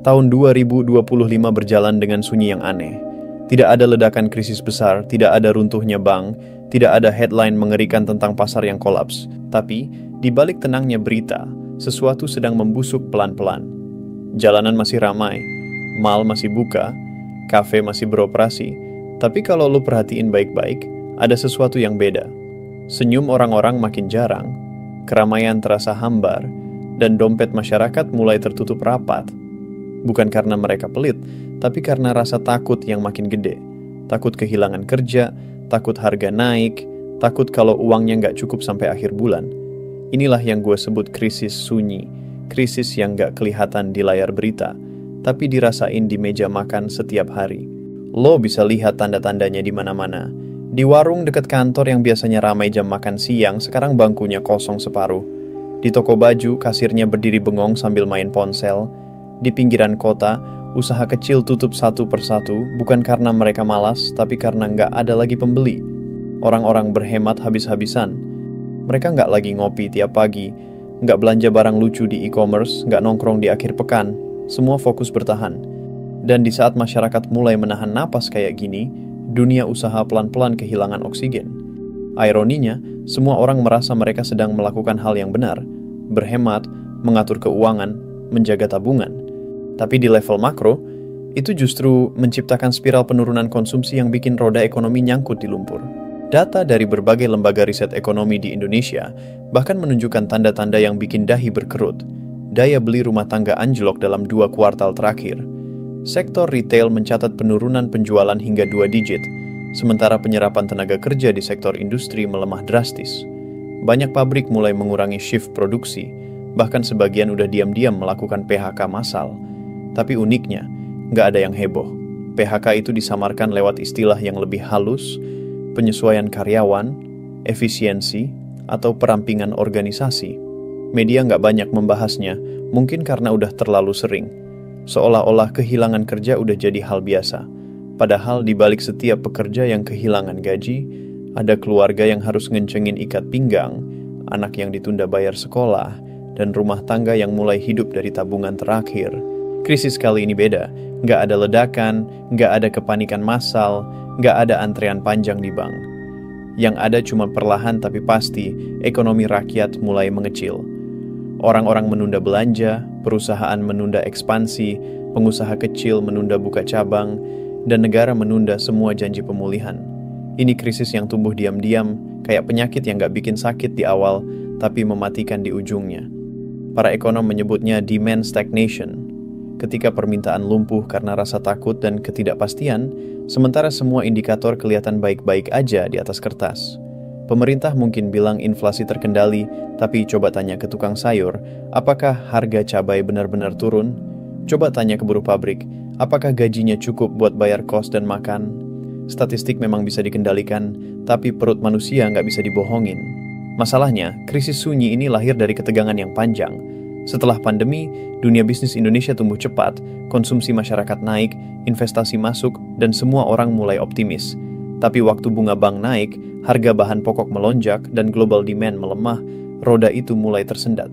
Tahun 2025 berjalan dengan sunyi yang aneh. Tidak ada ledakan krisis besar, tidak ada runtuhnya bank, tidak ada headline mengerikan tentang pasar yang kolaps. Tapi, di balik tenangnya berita, sesuatu sedang membusuk pelan-pelan. Jalanan masih ramai, mal masih buka, kafe masih beroperasi. Tapi kalau lo perhatiin baik-baik, ada sesuatu yang beda. Senyum orang-orang makin jarang, keramaian terasa hambar, dan dompet masyarakat mulai tertutup rapat. Bukan karena mereka pelit, tapi karena rasa takut yang makin gede. Takut kehilangan kerja, takut harga naik, takut kalau uangnya nggak cukup sampai akhir bulan. Inilah yang gue sebut krisis sunyi, krisis yang nggak kelihatan di layar berita, tapi dirasain di meja makan setiap hari. Lo bisa lihat tanda-tandanya di mana-mana. Di warung dekat kantor yang biasanya ramai jam makan siang, sekarang bangkunya kosong separuh. Di toko baju, kasirnya berdiri bengong sambil main ponsel. Di pinggiran kota, usaha kecil tutup satu persatu, bukan karena mereka malas, tapi karena nggak ada lagi pembeli. Orang-orang berhemat habis-habisan. Mereka nggak lagi ngopi tiap pagi, nggak belanja barang lucu di e-commerce, nggak nongkrong di akhir pekan. Semua fokus bertahan. Dan di saat masyarakat mulai menahan napas kayak gini, dunia usaha pelan-pelan kehilangan oksigen. Ironinya, semua orang merasa mereka sedang melakukan hal yang benar, berhemat, mengatur keuangan, menjaga tabungan. Tapi di level makro, itu justru menciptakan spiral penurunan konsumsi yang bikin roda ekonomi nyangkut di lumpur. Data dari berbagai lembaga riset ekonomi di Indonesia bahkan menunjukkan tanda-tanda yang bikin dahi berkerut. Daya beli rumah tangga anjlok dalam 2 kuartal terakhir. Sektor retail mencatat penurunan penjualan hingga 2 digit, sementara penyerapan tenaga kerja di sektor industri melemah drastis. Banyak pabrik mulai mengurangi shift produksi, bahkan sebagian udah diam-diam melakukan PHK massal. Tapi uniknya, nggak ada yang heboh. PHK itu disamarkan lewat istilah yang lebih halus, penyesuaian karyawan, efisiensi, atau perampingan organisasi. Media nggak banyak membahasnya, mungkin karena udah terlalu sering. Seolah-olah kehilangan kerja udah jadi hal biasa. Padahal di balik setiap pekerja yang kehilangan gaji, ada keluarga yang harus ngencengin ikat pinggang, anak yang ditunda bayar sekolah, dan rumah tangga yang mulai hidup dari tabungan terakhir. Krisis kali ini beda, nggak ada ledakan, nggak ada kepanikan massal, nggak ada antrean panjang di bank. Yang ada cuma perlahan tapi pasti, ekonomi rakyat mulai mengecil. Orang-orang menunda belanja, perusahaan menunda ekspansi, pengusaha kecil menunda buka cabang, dan negara menunda semua janji pemulihan. Ini krisis yang tumbuh diam-diam, kayak penyakit yang nggak bikin sakit di awal, tapi mematikan di ujungnya. Para ekonom menyebutnya demand stagnation. Ketika permintaan lumpuh karena rasa takut dan ketidakpastian, sementara semua indikator kelihatan baik-baik aja di atas kertas. Pemerintah mungkin bilang inflasi terkendali, tapi coba tanya ke tukang sayur, apakah harga cabai benar-benar turun? Coba tanya ke buruh pabrik, apakah gajinya cukup buat bayar kos dan makan? Statistik memang bisa dikendalikan, tapi perut manusia nggak bisa dibohongin. Masalahnya, krisis sunyi ini lahir dari ketegangan yang panjang. Setelah pandemi, dunia bisnis Indonesia tumbuh cepat, konsumsi masyarakat naik, investasi masuk, dan semua orang mulai optimis. Tapi waktu bunga bank naik, harga bahan pokok melonjak, dan global demand melemah, roda itu mulai tersendat.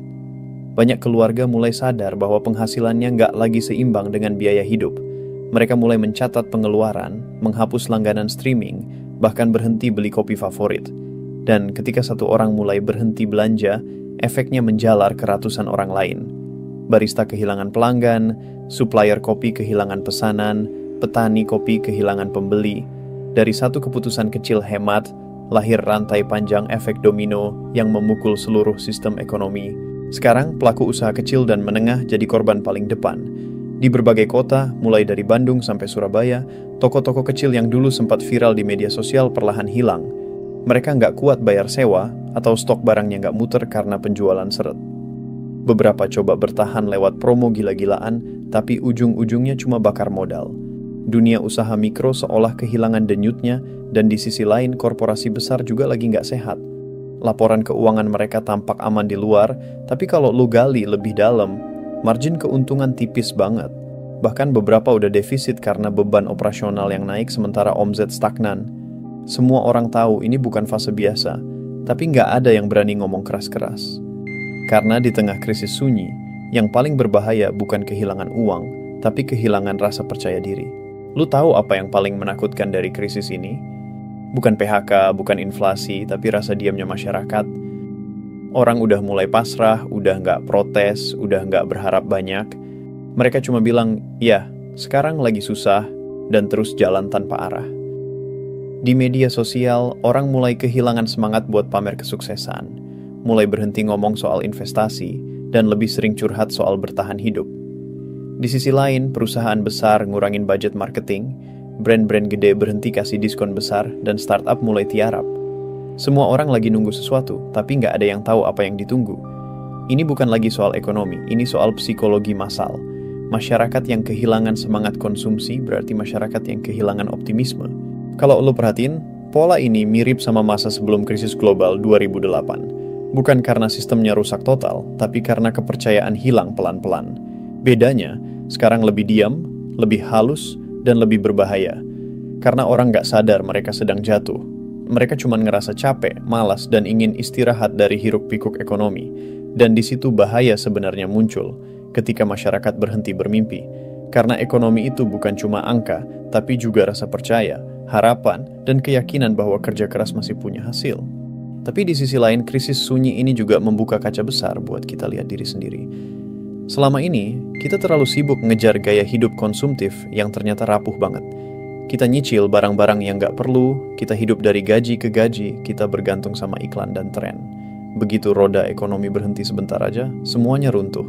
Banyak keluarga mulai sadar bahwa penghasilannya nggak lagi seimbang dengan biaya hidup. Mereka mulai mencatat pengeluaran, menghapus langganan streaming, bahkan berhenti beli kopi favorit. Dan ketika satu orang mulai berhenti belanja, efeknya menjalar ke ratusan orang lain. Barista kehilangan pelanggan, supplier kopi kehilangan pesanan, petani kopi kehilangan pembeli. Dari satu keputusan kecil hemat, lahir rantai panjang efek domino yang memukul seluruh sistem ekonomi. Sekarang, pelaku usaha kecil dan menengah jadi korban paling depan. Di berbagai kota, mulai dari Bandung sampai Surabaya, toko-toko kecil yang dulu sempat viral di media sosial perlahan hilang. Mereka nggak kuat bayar sewa, atau stok barangnya nggak muter karena penjualan seret. Beberapa coba bertahan lewat promo gila-gilaan, tapi ujung-ujungnya cuma bakar modal. Dunia usaha mikro seolah kehilangan denyutnya, dan di sisi lain korporasi besar juga lagi nggak sehat. Laporan keuangan mereka tampak aman di luar, tapi kalau lu gali lebih dalam, margin keuntungan tipis banget. Bahkan beberapa udah defisit karena beban operasional yang naik sementara omzet stagnan. Semua orang tahu ini bukan fase biasa, tapi nggak ada yang berani ngomong keras-keras. Karena di tengah krisis sunyi, yang paling berbahaya bukan kehilangan uang, tapi kehilangan rasa percaya diri. Lu tahu apa yang paling menakutkan dari krisis ini? Bukan PHK, bukan inflasi, tapi rasa diamnya masyarakat. Orang udah mulai pasrah, udah nggak protes, udah nggak berharap banyak. Mereka cuma bilang, ya, sekarang lagi susah, dan terus jalan tanpa arah. Di media sosial, orang mulai kehilangan semangat buat pamer kesuksesan, mulai berhenti ngomong soal investasi, dan lebih sering curhat soal bertahan hidup. Di sisi lain, perusahaan besar ngurangin budget marketing, brand-brand gede berhenti kasih diskon besar, dan startup mulai tiarap. Semua orang lagi nunggu sesuatu, tapi nggak ada yang tahu apa yang ditunggu. Ini bukan lagi soal ekonomi, ini soal psikologi massal. Masyarakat yang kehilangan semangat konsumsi berarti masyarakat yang kehilangan optimisme. Kalau lo perhatiin, pola ini mirip sama masa sebelum krisis global 2008. Bukan karena sistemnya rusak total, tapi karena kepercayaan hilang pelan-pelan. Bedanya, sekarang lebih diam, lebih halus, dan lebih berbahaya. Karena orang nggak sadar mereka sedang jatuh. Mereka cuma ngerasa capek, malas, dan ingin istirahat dari hiruk-pikuk ekonomi. Dan di situ bahaya sebenarnya muncul, ketika masyarakat berhenti bermimpi. Karena ekonomi itu bukan cuma angka, tapi juga rasa percaya, harapan, dan keyakinan bahwa kerja keras masih punya hasil. Tapi di sisi lain, krisis sunyi ini juga membuka kaca besar buat kita lihat diri sendiri. Selama ini, kita terlalu sibuk ngejar gaya hidup konsumtif yang ternyata rapuh banget. Kita nyicil barang-barang yang nggak perlu, kita hidup dari gaji ke gaji, kita bergantung sama iklan dan tren. Begitu roda ekonomi berhenti sebentar aja, semuanya runtuh.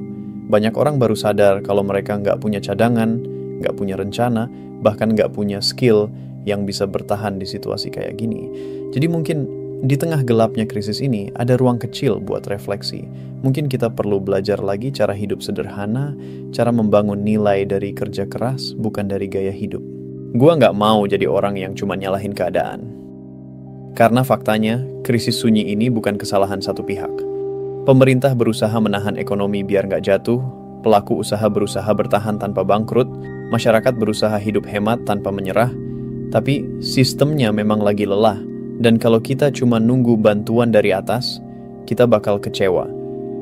Banyak orang baru sadar kalau mereka nggak punya cadangan, nggak punya rencana, bahkan nggak punya skill yang bisa bertahan di situasi kayak gini. Jadi mungkin di tengah gelapnya krisis ini, ada ruang kecil buat refleksi. Mungkin kita perlu belajar lagi cara hidup sederhana, cara membangun nilai dari kerja keras, bukan dari gaya hidup. Gua nggak mau jadi orang yang cuma nyalahin keadaan. Karena faktanya, krisis sunyi ini bukan kesalahan satu pihak. Pemerintah berusaha menahan ekonomi biar nggak jatuh, pelaku usaha berusaha bertahan tanpa bangkrut, masyarakat berusaha hidup hemat tanpa menyerah, tapi sistemnya memang lagi lelah. Dan kalau kita cuma nunggu bantuan dari atas, kita bakal kecewa.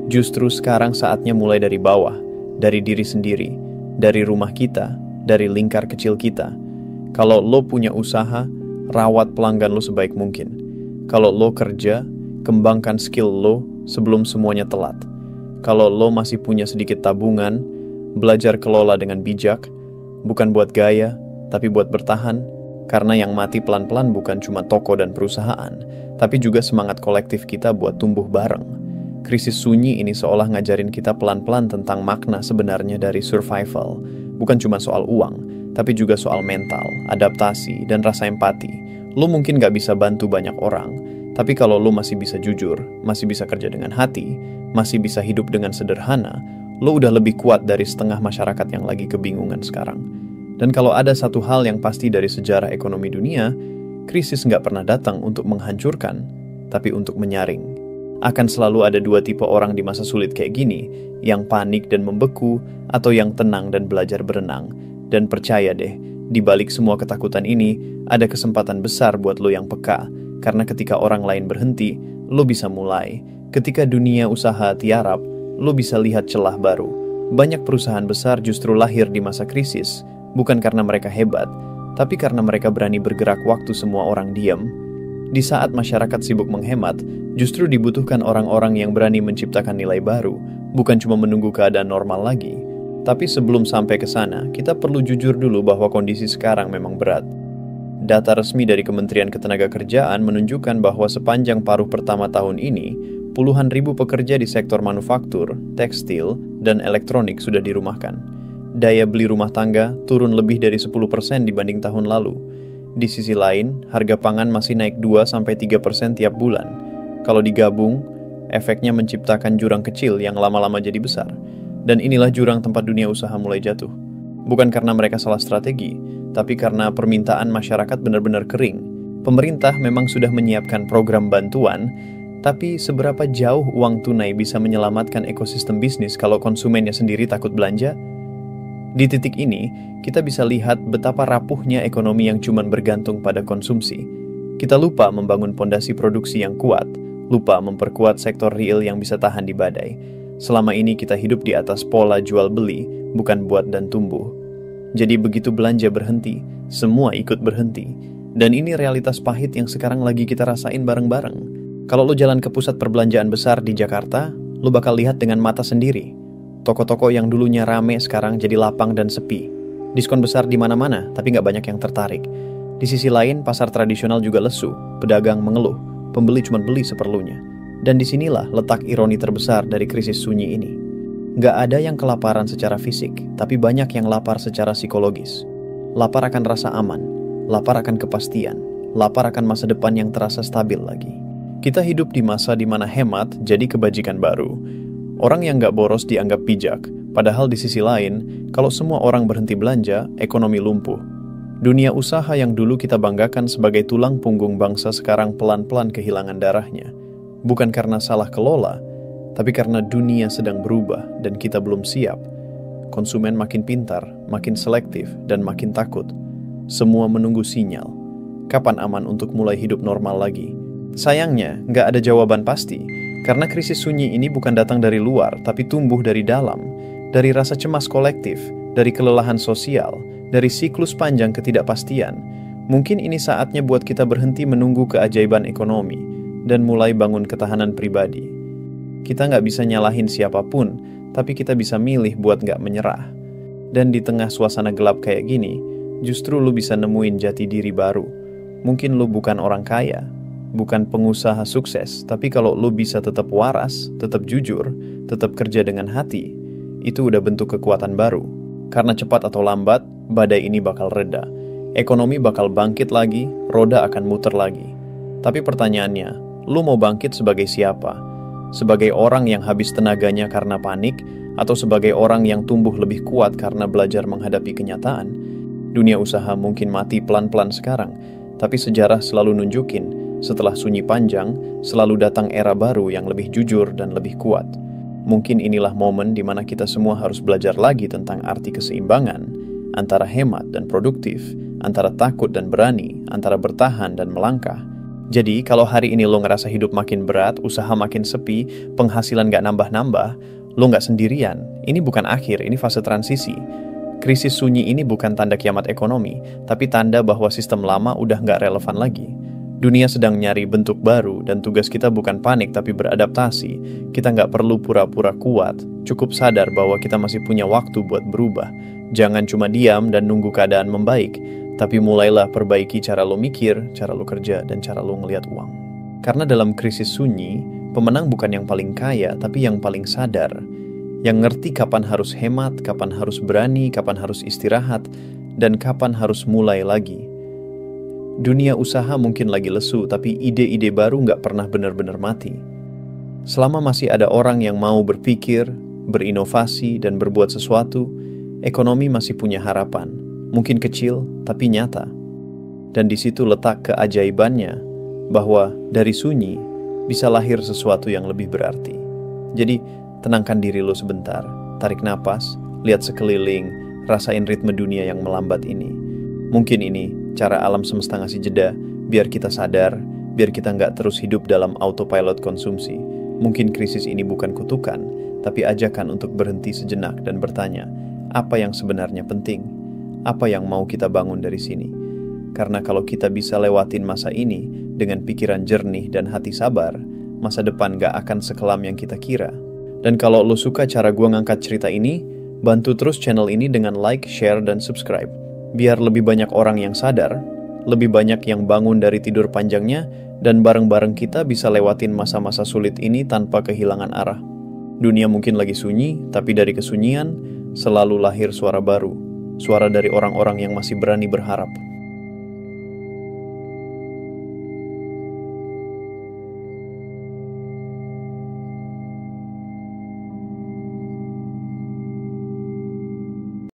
Justru sekarang saatnya mulai dari bawah, dari diri sendiri, dari rumah kita, dari lingkar kecil kita. Kalau lo punya usaha, rawat pelanggan lo sebaik mungkin. Kalau lo kerja, kembangkan skill lo sebelum semuanya telat. Kalau lo masih punya sedikit tabungan, belajar kelola dengan bijak, bukan buat gaya, tapi buat bertahan. Karena yang mati pelan-pelan bukan cuma toko dan perusahaan, tapi juga semangat kolektif kita buat tumbuh bareng. Krisis sunyi ini seolah ngajarin kita pelan-pelan tentang makna sebenarnya dari survival. Bukan cuma soal uang, tapi juga soal mental, adaptasi, dan rasa empati. Lo mungkin gak bisa bantu banyak orang, tapi kalau lo masih bisa jujur, masih bisa kerja dengan hati, masih bisa hidup dengan sederhana, lo udah lebih kuat dari setengah masyarakat yang lagi kebingungan sekarang. Dan kalau ada satu hal yang pasti dari sejarah ekonomi dunia, krisis nggak pernah datang untuk menghancurkan, tapi untuk menyaring. Akan selalu ada dua tipe orang di masa sulit kayak gini, yang panik dan membeku, atau yang tenang dan belajar berenang. Dan percaya deh, di balik semua ketakutan ini, ada kesempatan besar buat lo yang peka, karena ketika orang lain berhenti, lo bisa mulai. Ketika dunia usaha tiarap, lo bisa lihat celah baru. Banyak perusahaan besar justru lahir di masa krisis, bukan karena mereka hebat, tapi karena mereka berani bergerak waktu semua orang diam. Di saat masyarakat sibuk menghemat, justru dibutuhkan orang-orang yang berani menciptakan nilai baru, bukan cuma menunggu keadaan normal lagi. Tapi sebelum sampai ke sana, kita perlu jujur dulu bahwa kondisi sekarang memang berat. Data resmi dari Kementerian Ketenagakerjaan menunjukkan bahwa sepanjang paruh pertama tahun ini, puluhan ribu pekerja di sektor manufaktur, tekstil, dan elektronik sudah dirumahkan. Daya beli rumah tangga turun lebih dari 10% dibanding tahun lalu. Di sisi lain, harga pangan masih naik 2-3% tiap bulan. Kalau digabung, efeknya menciptakan jurang kecil yang lama-lama jadi besar. Dan inilah jurang tempat dunia usaha mulai jatuh. Bukan karena mereka salah strategi, tapi karena permintaan masyarakat benar-benar kering. Pemerintah memang sudah menyiapkan program bantuan, tapi seberapa jauh uang tunai bisa menyelamatkan ekosistem bisnis kalau konsumennya sendiri takut belanja? Di titik ini, kita bisa lihat betapa rapuhnya ekonomi yang cuma bergantung pada konsumsi. Kita lupa membangun pondasi produksi yang kuat, lupa memperkuat sektor real yang bisa tahan di badai. Selama ini kita hidup di atas pola jual beli, bukan buat dan tumbuh. Jadi begitu belanja berhenti, semua ikut berhenti. Dan ini realitas pahit yang sekarang lagi kita rasain bareng-bareng. Kalau lo jalan ke pusat perbelanjaan besar di Jakarta, lo bakal lihat dengan mata sendiri. Toko-toko yang dulunya rame sekarang jadi lapang dan sepi. Diskon besar di mana-mana, tapi nggak banyak yang tertarik. Di sisi lain, pasar tradisional juga lesu, pedagang mengeluh, pembeli cuma beli seperlunya. Dan disinilah letak ironi terbesar dari krisis sunyi ini. Nggak ada yang kelaparan secara fisik, tapi banyak yang lapar secara psikologis. Lapar akan rasa aman, lapar akan kepastian, lapar akan masa depan yang terasa stabil lagi. Kita hidup di masa di mana hemat jadi kebajikan baru. Orang yang nggak boros dianggap bijak, padahal di sisi lain, kalau semua orang berhenti belanja, ekonomi lumpuh. Dunia usaha yang dulu kita banggakan sebagai tulang punggung bangsa sekarang pelan-pelan kehilangan darahnya. Bukan karena salah kelola, tapi karena dunia sedang berubah dan kita belum siap. Konsumen makin pintar, makin selektif, dan makin takut. Semua menunggu sinyal. Kapan aman untuk mulai hidup normal lagi? Sayangnya, nggak ada jawaban pasti. Karena krisis sunyi ini bukan datang dari luar, tapi tumbuh dari dalam. Dari rasa cemas kolektif, dari kelelahan sosial, dari siklus panjang ketidakpastian. Mungkin ini saatnya buat kita berhenti menunggu keajaiban ekonomi dan mulai bangun ketahanan pribadi. Kita nggak bisa nyalahin siapapun, tapi kita bisa milih buat nggak menyerah. Dan di tengah suasana gelap kayak gini, justru lu bisa nemuin jati diri baru. Mungkin lu bukan orang kaya, bukan pengusaha sukses, tapi kalau lu bisa tetap waras, tetap jujur, tetap kerja dengan hati, itu udah bentuk kekuatan baru. Karena cepat atau lambat, badai ini bakal reda. Ekonomi bakal bangkit lagi, roda akan muter lagi. Tapi pertanyaannya, lu mau bangkit sebagai siapa? Sebagai orang yang habis tenaganya karena panik, atau sebagai orang yang tumbuh lebih kuat karena belajar menghadapi kenyataan? Dunia usaha mungkin mati pelan-pelan sekarang, tapi sejarah selalu nunjukin, setelah sunyi panjang, selalu datang era baru yang lebih jujur dan lebih kuat. Mungkin inilah momen di mana kita semua harus belajar lagi tentang arti keseimbangan, antara hemat dan produktif, antara takut dan berani, antara bertahan dan melangkah. Jadi, kalau hari ini lo ngerasa hidup makin berat, usaha makin sepi, penghasilan gak nambah-nambah, lo gak sendirian. Ini bukan akhir, ini fase transisi. Krisis sunyi ini bukan tanda kiamat ekonomi, tapi tanda bahwa sistem lama udah gak relevan lagi. Dunia sedang nyari bentuk baru, dan tugas kita bukan panik tapi beradaptasi. Kita gak perlu pura-pura kuat, cukup sadar bahwa kita masih punya waktu buat berubah. Jangan cuma diam dan nunggu keadaan membaik, tapi mulailah perbaiki cara lo mikir, cara lo kerja, dan cara lo ngelihat uang. Karena dalam krisis sunyi, pemenang bukan yang paling kaya, tapi yang paling sadar. Yang ngerti kapan harus hemat, kapan harus berani, kapan harus istirahat, dan kapan harus mulai lagi. Dunia usaha mungkin lagi lesu, tapi ide-ide baru nggak pernah benar-benar mati. Selama masih ada orang yang mau berpikir, berinovasi, dan berbuat sesuatu, ekonomi masih punya harapan. Mungkin kecil, tapi nyata. Dan di situ letak keajaibannya, bahwa dari sunyi bisa lahir sesuatu yang lebih berarti. Jadi, tenangkan diri lo sebentar, tarik napas, lihat sekeliling, rasain ritme dunia yang melambat ini. Mungkin ini cara alam semesta ngasih jeda, biar kita sadar, biar kita nggak terus hidup dalam autopilot konsumsi. Mungkin krisis ini bukan kutukan, tapi ajakan untuk berhenti sejenak dan bertanya, apa yang sebenarnya penting? Apa yang mau kita bangun dari sini? Karena kalau kita bisa lewatin masa ini dengan pikiran jernih dan hati sabar, masa depan gak akan sekelam yang kita kira. Dan kalau lo suka cara gue ngangkat cerita ini, bantu terus channel ini dengan like, share, dan subscribe. Biar lebih banyak orang yang sadar, lebih banyak yang bangun dari tidur panjangnya, dan bareng-bareng kita bisa lewatin masa-masa sulit ini tanpa kehilangan arah. Dunia mungkin lagi sunyi, tapi dari kesunyian selalu lahir suara baru. Suara dari orang-orang yang masih berani berharap.